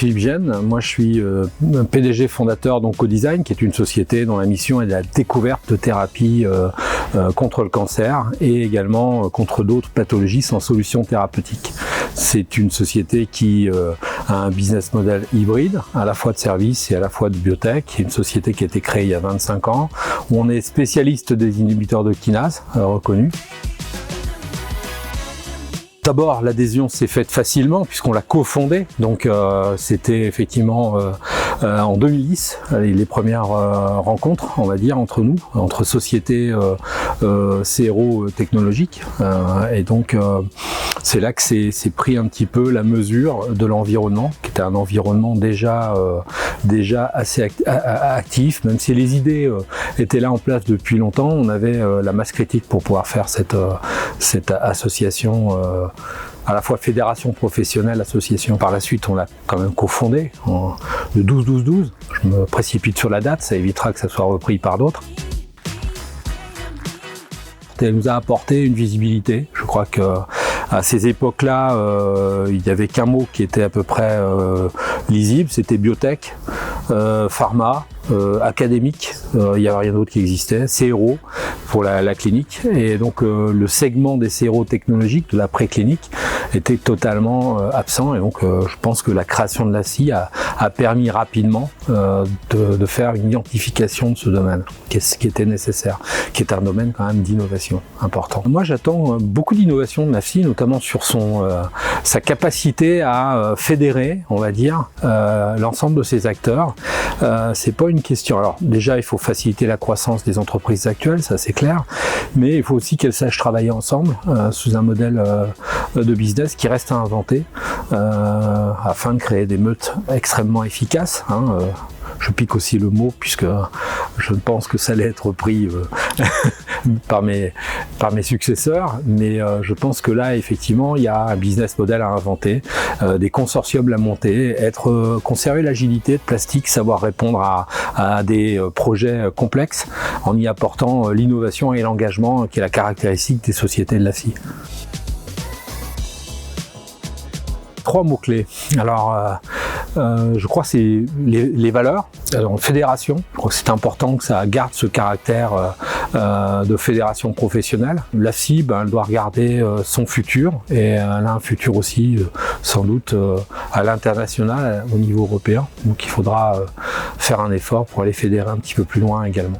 Philippe Gène, moi je suis PDG fondateur d'Oncodesign, qui est une société dont la mission est la découverte de thérapies contre le cancer et également contre d'autres pathologies sans solution thérapeutique. C'est une société qui a un business model hybride, à la fois de services et à la fois de biotech. Une société qui a été créée il y a 25 ans, où on est spécialiste des inhibiteurs de kinase reconnus. D'abord, l'adhésion s'est faite facilement puisqu'on l'a cofondé, donc c'était effectivement en 2010 les premières rencontres, on va dire, entre nous, entre sociétés CRO technologiques, et donc c'est là que c'est pris un petit peu la mesure de l'environnement, qui était un environnement déjà assez actif, même si les idées étaient là en place depuis longtemps. On avait la masse critique pour pouvoir faire cette association, à la fois fédération professionnelle, association. Par la suite, on l'a quand même cofondé le 12-12-12. Je me précipite sur la date, ça évitera que ça soit repris par d'autres. Elle nous a apporté une visibilité. Je crois que à ces époques-là, il n'y avait qu'un mot qui était à peu près lisible, c'était biotech, pharma, académique, il n'y avait rien d'autre qui existait, CRO pour la clinique, et donc le segment des CRO technologiques, de la préclinique, était totalement absent, et donc je pense que la création de l'ACI a permis rapidement de faire une identification de ce domaine, qui était nécessaire, qui est un domaine quand même d'innovation important. Moi j'attends beaucoup d'innovation de l'ACI, notamment sur sa capacité à fédérer, on va dire, l'ensemble de ses acteurs. C'est pas une question. Alors déjà, il faut faciliter la croissance des entreprises actuelles, ça c'est clair, mais il faut aussi qu'elles sachent travailler ensemble sous un modèle de business qui reste à inventer afin de créer des meutes extrêmement efficaces. Je pique aussi le mot puisque je pense que ça allait être pris par mes successeurs, mais je pense que là effectivement il y a un business model à inventer, des consortiums à monter, conserver l'agilité de plastique, savoir répondre à des projets complexes en y apportant l'innovation et l'engagement qui est la caractéristique des sociétés de l'ACI. 3 mots-clés. Alors, je crois que c'est les valeurs. Alors, fédération, je crois que c'est important que ça garde ce caractère de fédération professionnelle. L'ACI, elle doit regarder son futur, et elle a un futur aussi, sans doute, à l'international, au niveau européen. Donc, il faudra faire un effort pour aller fédérer un petit peu plus loin également.